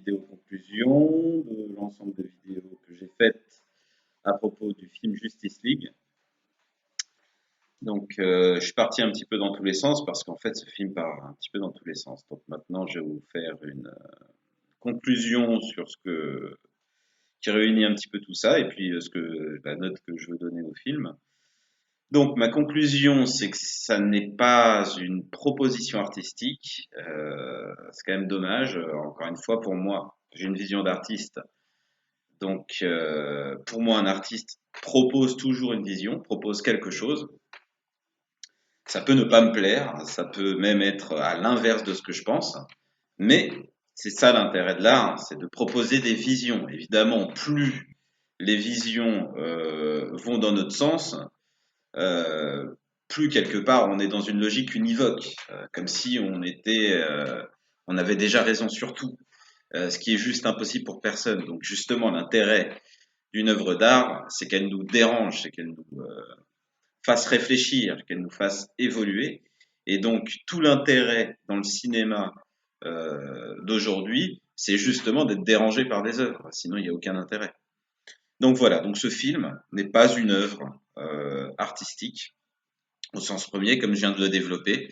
vidéo conclusion de l'ensemble des vidéos que j'ai faites à propos du film Justice League. Donc, je suis parti un petit peu dans tous les sens parce qu'en fait, ce film part un petit peu dans tous les sens. Donc maintenant, je vais vous faire une conclusion sur ce que qui réunit un petit peu tout ça et puis la note que je veux donner au film. Donc, ma conclusion, c'est que ça n'est pas une proposition artistique. C'est quand même dommage. Encore une fois, pour moi, j'ai une vision d'artiste. Donc, pour moi, un artiste propose toujours une vision, propose quelque chose. Ça peut ne pas me plaire, ça peut même être à l'inverse de ce que je pense, mais c'est ça l'intérêt de l'art, c'est de proposer des visions. Évidemment, plus les visions vont dans notre sens, euh, plus quelque part on est dans une logique univoque, comme si on avait déjà raison sur tout, ce qui est juste impossible pour personne. Donc justement, l'intérêt d'une œuvre d'art, c'est qu'elle nous dérange, c'est qu'elle nous fasse réfléchir, qu'elle nous fasse évoluer. Et donc tout l'intérêt dans le cinéma d'aujourd'hui, c'est justement d'être dérangé par des œuvres. Sinon, il n'y a aucun intérêt. Donc voilà. Donc ce film n'est pas une œuvre artistique au sens premier, comme je viens de le développer.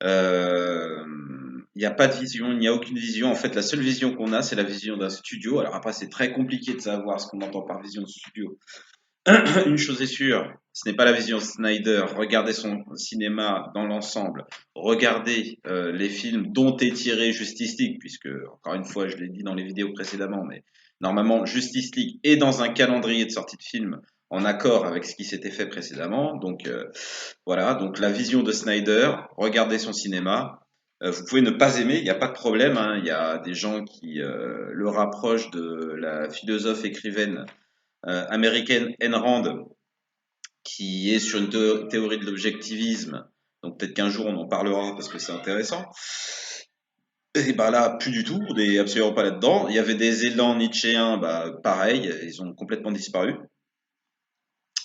Il n'y a pas de vision, il n'y a aucune vision. En fait, la seule vision qu'on a, c'est la vision d'un studio. Alors après, c'est très compliqué de savoir ce qu'on entend par vision de studio. Une chose est sûre, ce n'est pas la vision Snyder. Regardez son cinéma dans l'ensemble. Regardez les films dont est tiré Justice League, puisque, encore une fois, je l'ai dit dans les vidéos précédemment, mais normalement, Justice League est dans un calendrier de sortie de film en accord avec ce qui s'était fait précédemment. Donc voilà, donc la vision de Snyder, regardez son cinéma. Vous pouvez ne pas aimer, il n'y a pas de problème, hein. Il y a des gens qui le rapprochent de la philosophe écrivaine américaine Ayn Rand, qui est sur une théorie de l'objectivisme. Donc peut-être qu'un jour on en parlera parce que c'est intéressant. Et bah là, plus du tout, on n'est absolument pas là-dedans. Il y avait des élans nietzschéens, bah pareil, ils ont complètement disparu.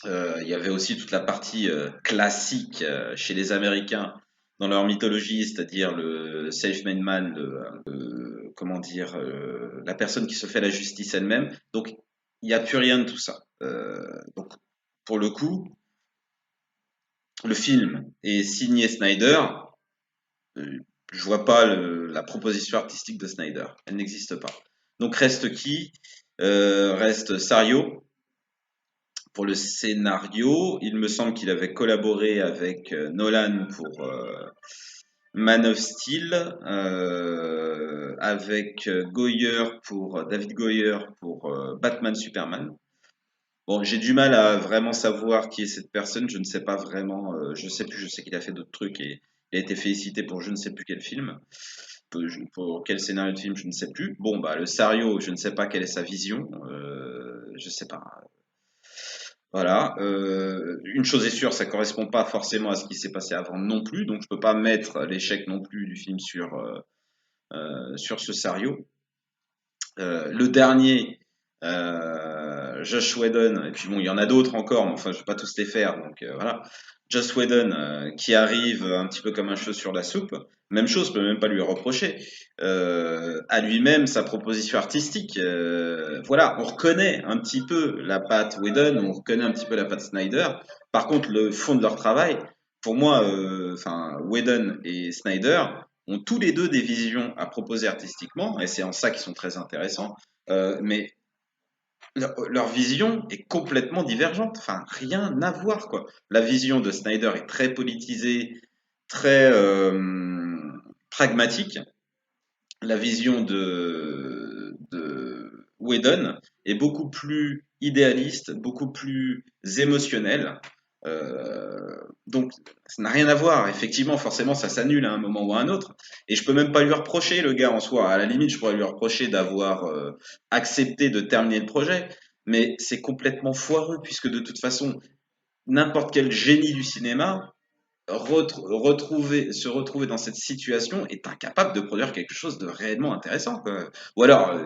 Il y avait aussi toute la partie classique chez les Américains dans leur mythologie, c'est-à-dire le self-made man, comment dire, la personne qui se fait la justice elle-même. Donc il n'y a plus rien de tout ça. Donc pour le coup, le film est signé Snyder. Euh, je vois pas la proposition artistique de Snyder. Elle n'existe pas. Donc reste qui? Reste Sario pour le scénario. Il me semble qu'il avait collaboré avec Nolan pour Man of Steel, avec Goyer pour David Goyer pour Batman Superman. Bon, j'ai du mal à vraiment savoir qui est cette personne. Je ne sais pas vraiment. Je sais plus. Je sais qu'il a fait d'autres trucs et il a été félicité pour je ne sais plus quel film. Pour quel scénario de film, je ne sais plus. Bon, bah le Sario, je ne sais pas quelle est sa vision. Je sais pas. Voilà. Une chose est sûre, ça correspond pas forcément à ce qui s'est passé avant non plus. Donc je peux pas mettre l'échec non plus du film sur ce Sario. Le dernier, Josh Whedon, et puis bon, il y en a d'autres encore, mais enfin, je vais pas tous les faire, donc voilà. Joss Whedon, qui arrive un petit peu comme un cheveu sur la soupe. Même chose, je peux même pas lui reprocher. À lui-même, sa proposition artistique. Voilà, on reconnaît un petit peu la patte Whedon, on reconnaît un petit peu la patte Snyder. Par contre, le fond de leur travail, pour moi, enfin, Whedon et Snyder ont tous les deux des visions à proposer artistiquement, et c'est en ça qu'ils sont très intéressants. Mais leur vision est complètement divergente. Enfin, rien à voir, quoi. La vision de Snyder est très politisée, très pragmatique. La vision de Whedon est beaucoup plus idéaliste, beaucoup plus émotionnelle. Donc, ça n'a rien à voir. Effectivement, forcément, ça s'annule à un moment ou à un autre. Et je peux même pas lui reprocher, le gars en soi. À la limite, je pourrais lui reprocher d'avoir accepté de terminer le projet. Mais c'est complètement foireux, puisque de toute façon, n'importe quel génie du cinéma se retrouver dans cette situation est incapable de produire quelque chose de réellement intéressant, quoi. Ou alors,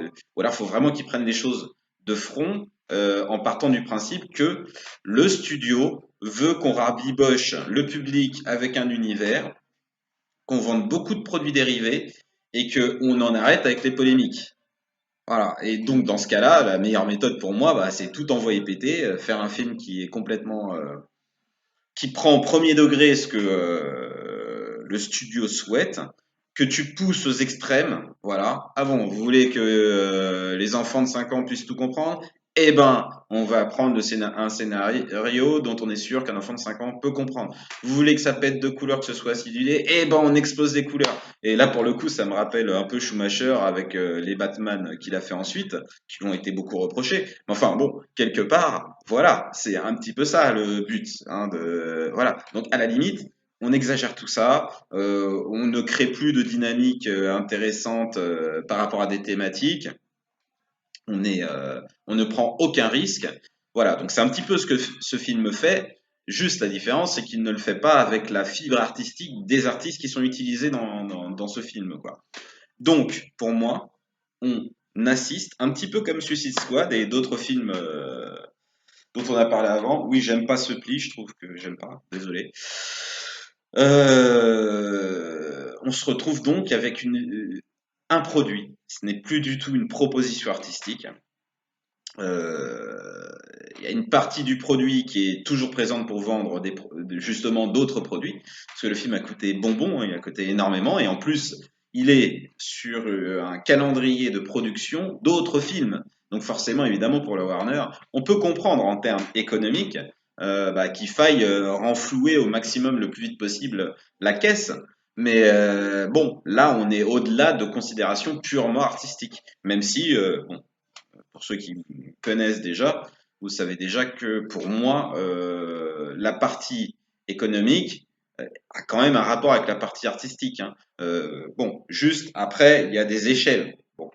faut vraiment qu'ils prennent les choses de front en partant du principe que le studio veut qu'on rabiboche le public avec un univers, qu'on vende beaucoup de produits dérivés et qu'on en arrête avec les polémiques. Voilà. Et donc, dans ce cas-là, la meilleure méthode pour moi, bah, c'est tout envoyer péter, faire un film qui est complètement, qui prend au premier degré ce que le studio souhaite, que tu pousses aux extrêmes, voilà. Ah bon, vous voulez que les enfants de 5 ans puissent tout comprendre? Eh ben, on va prendre un scénario dont on est sûr qu'un enfant de 5 ans peut comprendre. Vous voulez que ça pète de couleurs, que ce soit acidulé? Eh ben, on explose des couleurs. Et là, pour le coup, ça me rappelle un peu Schumacher avec les Batman qu'il a fait ensuite, qui lui ont été beaucoup reprochés. Mais enfin, bon, quelque part, voilà, c'est un petit peu ça le but, hein, voilà. Donc, à la limite, on exagère tout ça, on ne crée plus de dynamique intéressante par rapport à des thématiques, on ne prend aucun risque. Voilà, donc c'est un petit peu ce que ce film fait. Juste la différence, c'est qu'il ne le fait pas avec la fibre artistique des artistes qui sont utilisés dans ce film, quoi. Donc, pour moi, on assiste un petit peu comme Suicide Squad et d'autres films dont on a parlé avant. Oui, j'aime pas ce pli, je trouve que j'aime pas, désolé. On se retrouve donc avec un produit. Ce n'est plus du tout une proposition artistique. Il y a une partie du produit qui est toujours présente pour vendre justement d'autres produits, parce que le film a coûté bonbon, hein, il a coûté énormément, et en plus, il est sur un calendrier de production d'autres films. Donc forcément, évidemment, pour le Warner, on peut comprendre en termes économiques qu'il faille renflouer au maximum le plus vite possible la caisse. Mais bon, là, on est au-delà de considérations purement artistiques, même si, bon, pour ceux qui me connaissent déjà, vous savez déjà que pour moi, la partie économique a quand même un rapport avec la partie artistique, hein. Bon, juste après, il y a des échelles. Bon.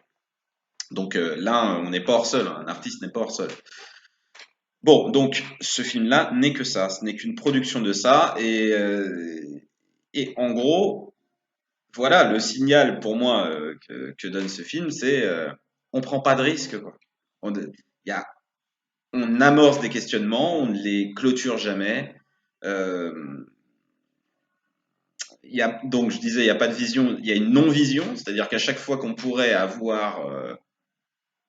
Donc là, on n'est pas hors sol, hein. Un artiste n'est pas hors sol. Bon, donc ce film-là n'est que ça, ce n'est qu'une production de ça, et en gros, voilà, le signal pour moi que donne ce film, c'est on prend pas de risque, quoi. Il y a on amorce des questionnements, on ne les clôture jamais. Euh, donc je disais, il n'y a pas de vision, il y a une non-vision, c'est-à-dire qu'à chaque fois qu'on pourrait avoir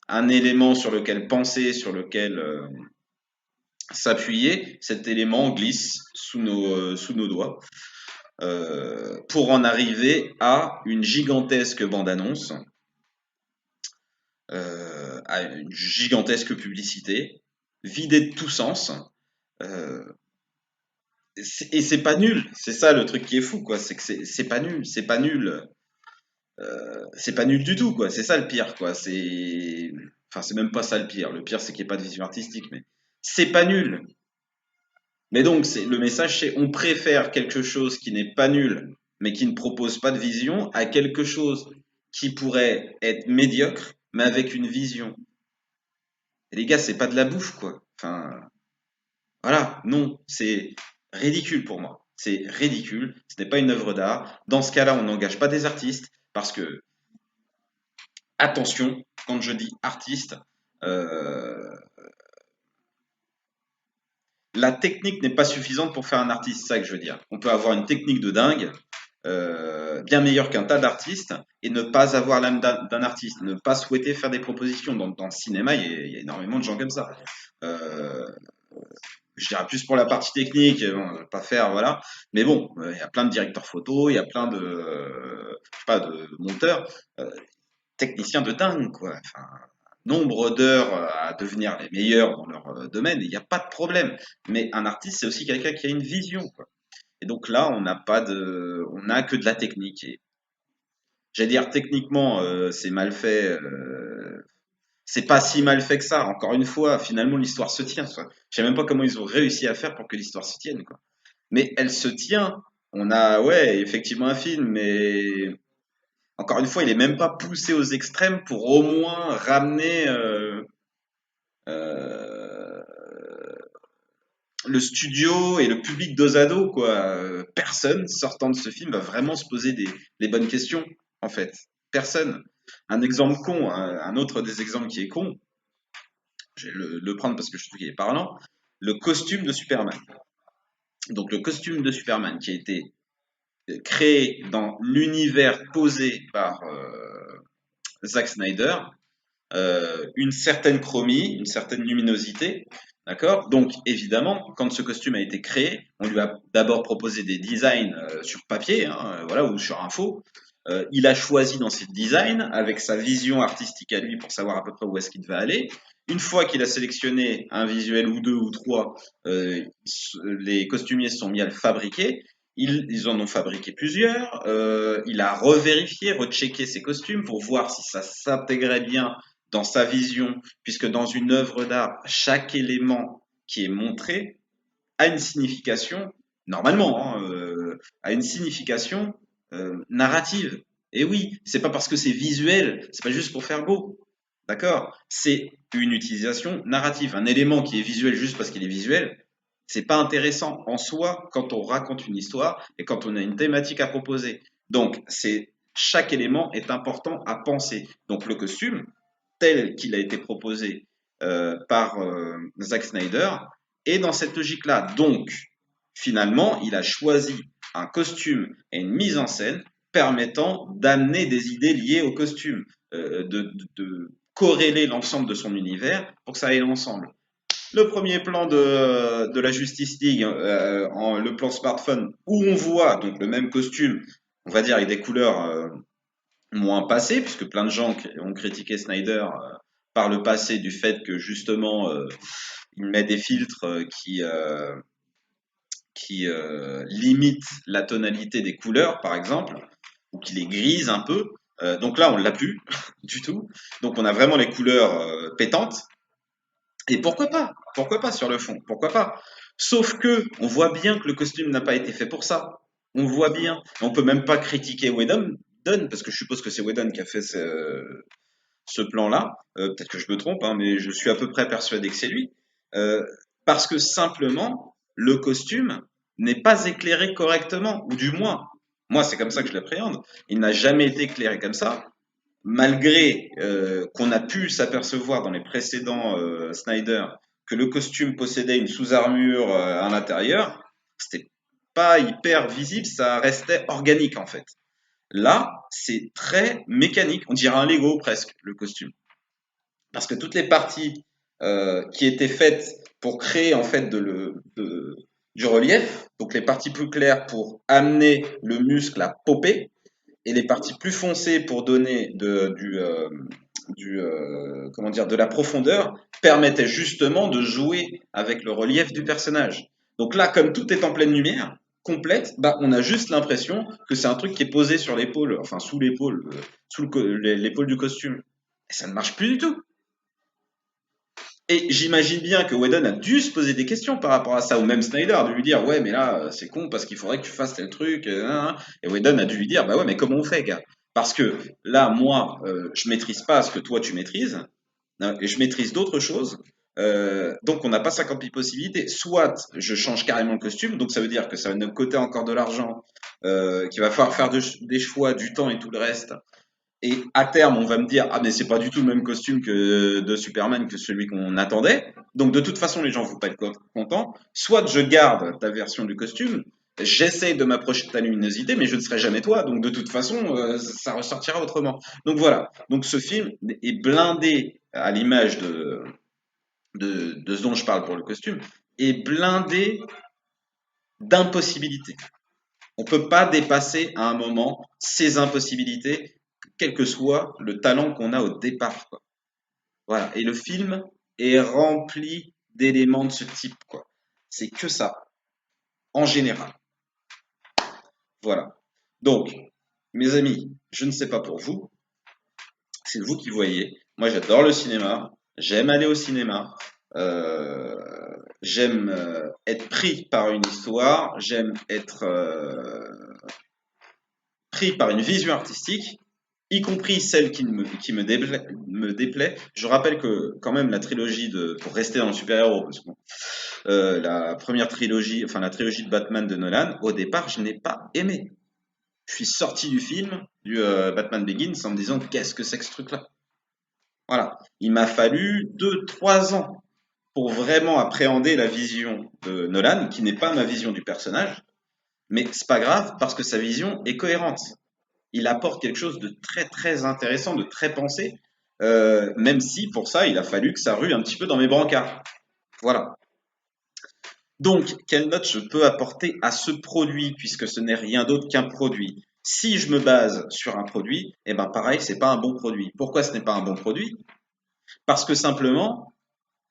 un élément sur lequel penser, sur lequel s'appuyer, cet élément glisse sous nos doigts pour en arriver à une gigantesque bande-annonce, à une gigantesque publicité, vidée de tout sens. Euh, Et c'est pas nul, c'est ça le truc qui est fou, quoi. C'est que c'est pas nul, c'est pas nul du tout, quoi. C'est ça le pire, quoi. Enfin, c'est même pas ça le pire. Le pire, c'est qu'il n'y ait pas de vision artistique, mais c'est pas nul. Mais donc, le message, c'est on préfère quelque chose qui n'est pas nul, mais qui ne propose pas de vision, à quelque chose qui pourrait être médiocre, mais avec une vision. Et les gars, c'est pas de la bouffe, quoi. Enfin, voilà, non, c'est ridicule pour moi. C'est ridicule, ce n'est pas une œuvre d'art. Dans ce cas-là, on n'engage pas des artistes parce que, attention, quand je dis artiste, euh, la technique n'est pas suffisante pour faire un artiste, c'est ça que je veux dire. On peut avoir une technique de dingue, bien meilleure qu'un tas d'artistes, et ne pas avoir l'âme d'un artiste, ne pas souhaiter faire des propositions. Dans le cinéma, il y a énormément de gens comme ça. Euh, je dirais plus pour la partie technique, bon, je vais pas faire, voilà. Mais bon, il y a plein de directeurs photo, il y a plein de, je sais pas, de monteurs, techniciens de dingue, quoi. Enfin, nombre d'heures à devenir les meilleurs dans leur domaine, il n'y a pas de problème. Mais un artiste, c'est aussi quelqu'un qui a une vision, quoi. Et donc là, on n'a que de la technique. Et j'allais dire techniquement, c'est mal fait. C'est pas si mal fait que ça. Encore une fois, finalement, l'histoire se tient. Je sais même pas comment ils ont réussi à faire pour que l'histoire se tienne, quoi. Mais elle se tient. On a, ouais, effectivement un film, mais encore une fois, il est même pas poussé aux extrêmes pour au moins ramener euh, le studio et le public dos à dos, quoi. Personne sortant de ce film va vraiment se poser les bonnes questions, en fait. Personne. Un exemple con, un autre des exemples qui est con, je vais le prendre parce que je trouve qu'il est parlant, le costume de Superman. Donc le costume de Superman qui a été créé dans l'univers posé par Zack Snyder, une certaine chromie, une certaine luminosité. D'accord? Donc, évidemment, quand ce costume a été créé, on lui a d'abord proposé des designs sur papier, hein, voilà, ou sur info. Il a choisi dans ses designs, avec sa vision artistique à lui, pour savoir à peu près où est-ce qu'il va aller. Une fois qu'il a sélectionné un visuel ou deux ou trois, les costumiers se sont mis à le fabriquer. Ils en ont fabriqué plusieurs. Il a revérifié, rechecké ses costumes pour voir si ça s'intégrait bien dans sa vision, puisque dans une œuvre d'art, chaque élément qui est montré a une signification, normalement, hein, a une signification narrative. Et oui, c'est pas parce que c'est visuel, c'est pas juste pour faire beau. D'accord? C'est une utilisation narrative. Un élément qui est visuel juste parce qu'il est visuel, c'est pas intéressant en soi quand on raconte une histoire et quand on a une thématique à proposer. Donc, c'est chaque élément est important à penser. Donc, le costume, tel qu'il a été proposé par Zack Snyder, est dans cette logique-là. Donc, finalement, il a choisi un costume et une mise en scène permettant d'amener des idées liées au costume, de corréler l'ensemble de son univers pour que ça aille ensemble. Le premier plan de la Justice League, le plan smartphone, où on voit donc le même costume, on va dire avec des couleurs moins passées, puisque plein de gens ont critiqué Snyder par le passé du fait que justement il met des filtres qui limitent la tonalité des couleurs, par exemple, ou qui les grisent un peu. Donc là, on l'a plus du tout. Donc on a vraiment les couleurs pétantes. Et pourquoi pas? Pourquoi pas sur le fond? Pourquoi pas? Sauf que on voit bien que le costume n'a pas été fait pour ça. On le voit bien. On peut même pas critiquer Whedon, parce que je suppose que c'est Whedon qui a fait ce plan-là. Peut-être que je me trompe, hein, mais je suis à peu près persuadé que c'est lui. Euh, Parce que simplement, le costume n'est pas éclairé correctement, ou du moins, moi c'est comme ça que je l'appréhende. Il n'a jamais été éclairé comme ça, malgré qu'on a pu s'apercevoir dans les précédents Snyder que le costume possédait une sous-armure à l'intérieur, c'était pas hyper visible, ça restait organique en fait. Là, c'est très mécanique, on dirait un Lego presque, le costume. Parce que toutes les parties qui étaient faites pour créer en fait du relief, donc les parties plus claires pour amener le muscle à popper, et les parties plus foncées pour donner comment dire, de la profondeur permettaient justement de jouer avec le relief du personnage. Donc là, comme tout est en pleine lumière, complète, bah, on a juste l'impression que c'est un truc qui est posé sur l'épaule, enfin sous l'épaule, l'épaule du costume. Et ça ne marche plus du tout. Et j'imagine bien que Whedon a dû se poser des questions par rapport à ça, ou même Snyder a dû lui dire, ouais, mais là, c'est con parce qu'il faudrait que tu fasses tel truc. Hein. Et Whedon a dû lui dire, bah ouais, mais comment on fait, gars? Parce que là, moi, je maîtrise pas ce que toi tu maîtrises, hein, et je maîtrise d'autres choses. Donc on n'a pas 50 000 possibilités. Soit je change carrément le costume, donc ça veut dire que ça va nous coûter encore de l'argent, qu'il va falloir faire des choix, du temps et tout le reste. Et à terme, on va me dire, ah mais c'est pas du tout le même costume que de Superman que celui qu'on attendait. Donc de toute façon, les gens vont pas être contents. Soit je garde ta version du costume, j'essaye de m'approcher de ta luminosité, mais je ne serai jamais toi. Donc de toute façon, ça ressortira autrement. Donc voilà. Donc ce film est blindé à l'image de ce dont je parle pour le costume, est blindé d'impossibilités. On peut pas dépasser à un moment ces impossibilités, quel que soit le talent qu'on a au départ, quoi. Voilà. Et le film est rempli d'éléments de ce type, quoi. C'est que ça, en général. Voilà. Donc, mes amis, je ne sais pas pour vous, c'est vous qui voyez. Moi, j'adore le cinéma. J'aime aller au cinéma. Euh, J'aime être pris par une histoire. J'aime être pris par une vision artistique, y compris celle me déplaît. Je rappelle que quand même la trilogie pour rester dans le super-héros, parce que bon, la première trilogie, enfin la trilogie de Batman de Nolan, au départ, je n'ai pas aimé. Je suis sorti du film, du Batman Begins, en me disant qu'est-ce que c'est que ce truc-là? Voilà. Il m'a fallu 2, 3 ans pour vraiment appréhender la vision de Nolan, qui n'est pas ma vision du personnage, mais c'est pas grave parce que sa vision est cohérente. Il apporte quelque chose de très très intéressant, de très pensé. Même si pour ça, il a fallu que ça rue un petit peu dans mes brancards. Voilà. Donc, quelle note je peux apporter à ce produit, puisque ce n'est rien d'autre qu'un produit? Si je me base sur un produit, eh ben pareil, c'est pas un bon produit. Pourquoi ce n'est pas un bon produit? Parce que simplement,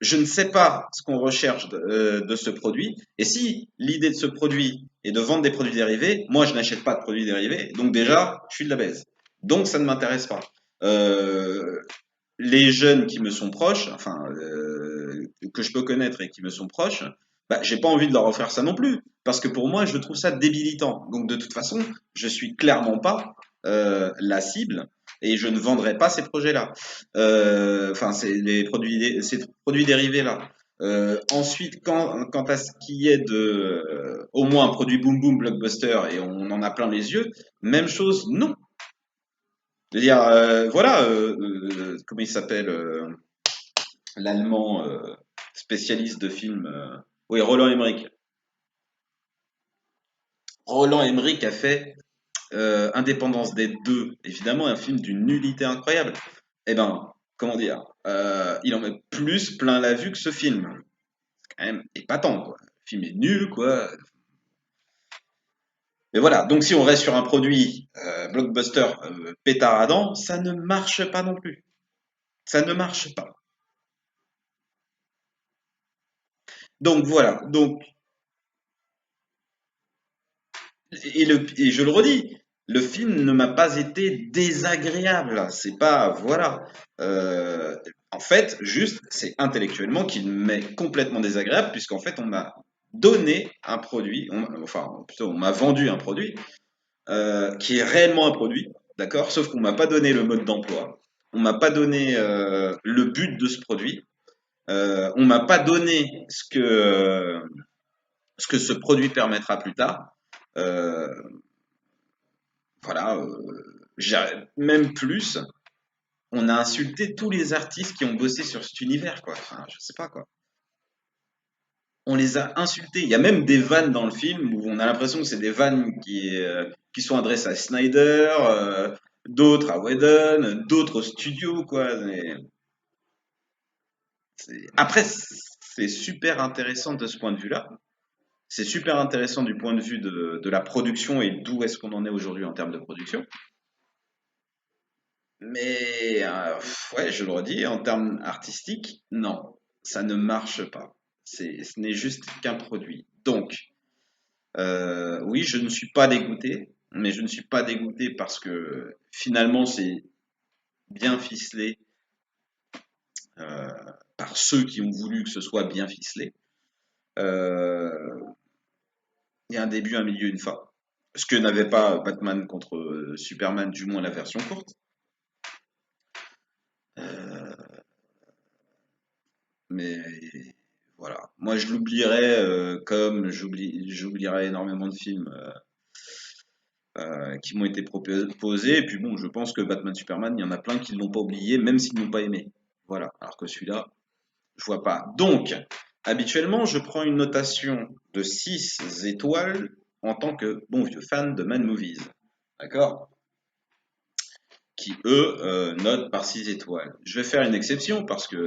je ne sais pas ce qu'on recherche de ce produit. Et si l'idée de ce produit est de vendre des produits dérivés, moi je n'achète pas de produits dérivés. Donc déjà, je suis de la baise. Donc ça ne m'intéresse pas. Euh, les jeunes qui me sont proches, enfin que je peux connaître et qui me sont proches, bah, j'ai pas envie de leur offrir ça non plus, parce que pour moi, je trouve ça débilitant. Donc de toute façon, je suis clairement pas la cible et je ne vendrai pas ces projets-là. Enfin, c'est les produits, ces produits dérivés là. Ensuite, quant à ce qui est de au moins un produit boom boom blockbuster et on en a plein les yeux, même chose, non. Je veux dire, voilà, comment il s'appelle, l'allemand spécialiste de films. Oui, Roland Emmerich. Roland Emmerich a fait Indépendance des deux, évidemment un film d'une nullité incroyable. Eh ben, comment dire, il en met plus plein la vue que ce film. C'est quand même épatant, quoi. Le film est nul, quoi. Mais voilà, donc si on reste sur un produit blockbuster pétard ça ne marche pas non plus. Ça ne marche pas. Donc voilà, donc et je le redis, le film ne m'a pas été désagréable. C'est pas, voilà. En fait, juste, c'est intellectuellement qu'il m'est complètement désagréable, puisqu'en fait, on m'a donné un produit, enfin, plutôt, on m'a vendu un produit qui est réellement un produit, d'accord? Sauf qu'on m'a pas donné le mode d'emploi, on m'a pas donné le but de ce produit, on m'a pas donné ce que ce produit permettra plus tard. Euh, voilà, même plus, on a insulté tous les artistes qui ont bossé sur cet univers, quoi. Enfin, je sais pas, quoi. On les a insultés. Il y a même des vannes dans le film où on a l'impression que c'est des vannes qui sont adressées à Snyder, d'autres à Whedon, d'autres au studio, quoi. Après, c'est super intéressant de ce point de vue-là. C'est super intéressant du point de vue de la production et d'où est-ce qu'on en est aujourd'hui en termes de production. Mais ouais, je le redis, en termes artistiques, non, ça ne marche pas. Ce n'est juste qu'un produit. Donc, oui, je ne suis pas dégoûté, mais je ne suis pas dégoûté parce que finalement, c'est bien ficelé euh, par ceux qui ont voulu que ce soit bien ficelé. Euh, Il y a un début, un milieu, une fin. Ce que n'avait pas Batman contre Superman, du moins la version courte. Euh, Mais voilà. Moi, je l'oublierais comme j'oublierais énormément de films qui m'ont été proposés. Et puis bon, je pense que Batman Superman, il y en a plein qui ne l'ont pas oublié, même s'ils n'ont pas aimé. Voilà. Alors que celui-là, je vois pas. Donc, habituellement, je prends une notation de 6 étoiles en tant que bon vieux fan de Man Movies. D'accord? Qui, eux, notent par 6 étoiles. Je vais faire une exception parce que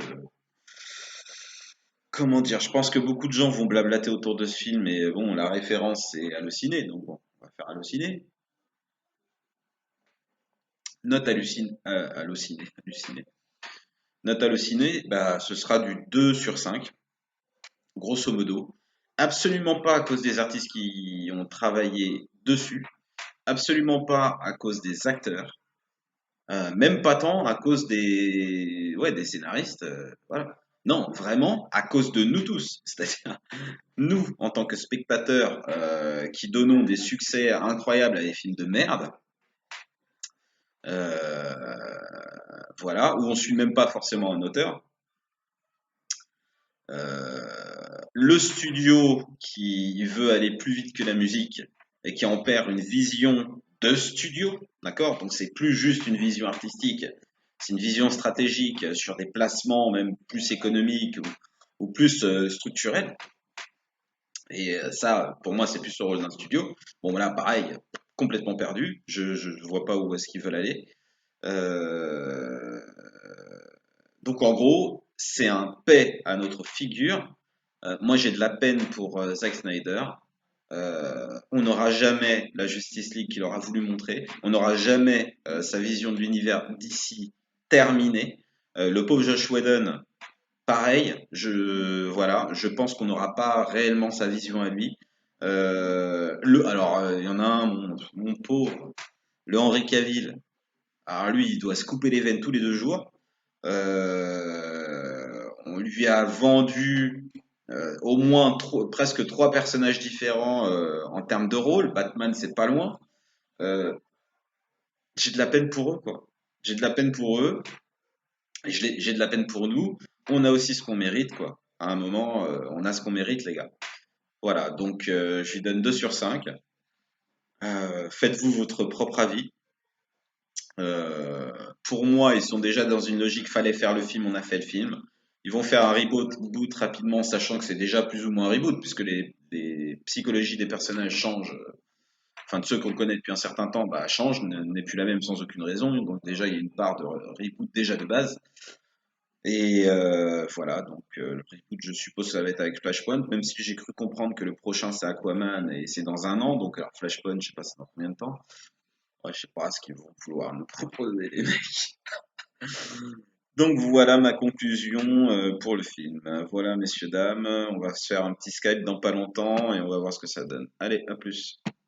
comment dire, je pense que beaucoup de gens vont blablater autour de ce film, et bon, la référence c'est Allociné, donc bon, on va faire Allociné. Note Allociné, halluciné. Note Allociné, bah, ce sera du 2 sur 5, grosso modo. Absolument pas à cause des artistes qui ont travaillé dessus, absolument pas à cause des acteurs, même pas tant à cause ouais, des scénaristes, voilà. Non, vraiment à cause de nous tous. C'est-à-dire nous, en tant que spectateurs qui donnons des succès incroyables à des films de merde, voilà, où on suit même pas forcément un auteur, le studio qui veut aller plus vite que la musique et qui en perd une vision de studio, d'accord? Donc c'est plus juste une vision artistique, c'est une vision stratégique sur des placements même plus économiques ou plus structurels. Et ça, pour moi, c'est plus le rôle d'un studio. Bon, voilà, pareil, complètement perdu. Je vois pas où est-ce qu'ils veulent aller. Euh, Donc en gros, c'est un paix à notre figure. Moi, j'ai de la peine pour Zack Snyder. On n'aura jamais la Justice League qu'il aura voulu montrer. On n'aura jamais sa vision de l'univers d'ici terminée. Le pauvre Josh Whedon, pareil. Voilà, je pense qu'on n'aura pas réellement sa vision à lui. Il y en a un, mon pauvre, le Henry Cavill. Alors lui, il doit se couper les veines tous les 2 jours. On lui a vendu au moins presque 3 personnages différents en termes de rôle. Batman, c'est pas loin. Euh, j'ai de la peine pour eux, quoi. J'ai de la peine pour eux. Et j'ai de la peine pour nous. On a aussi ce qu'on mérite, quoi. À un moment, on a ce qu'on mérite, les gars. Voilà, donc je lui donne 2 sur 5. Faites-vous votre propre avis. Pour moi, ils sont déjà dans une logique, fallait faire le film, on a fait le film. Ils vont faire un reboot rapidement, sachant que c'est déjà plus ou moins un reboot, puisque les psychologies des personnages changent. Enfin, de ceux qu'on connaît depuis un certain temps, bah, changent, n'est plus la même sans aucune raison. Donc déjà, il y a une part de reboot déjà de base. Et voilà, donc le reboot, je suppose, ça va être avec Flashpoint, même si j'ai cru comprendre que le prochain c'est Aquaman et c'est dans un an. Donc alors Flashpoint, je sais pas c'est dans combien de temps. Ouais, je sais pas ce qu'ils vont vouloir nous proposer les mecs. Donc voilà ma conclusion pour le film. Voilà messieurs, dames, on va se faire un petit Skype dans pas longtemps et on va voir ce que ça donne. Allez, à plus.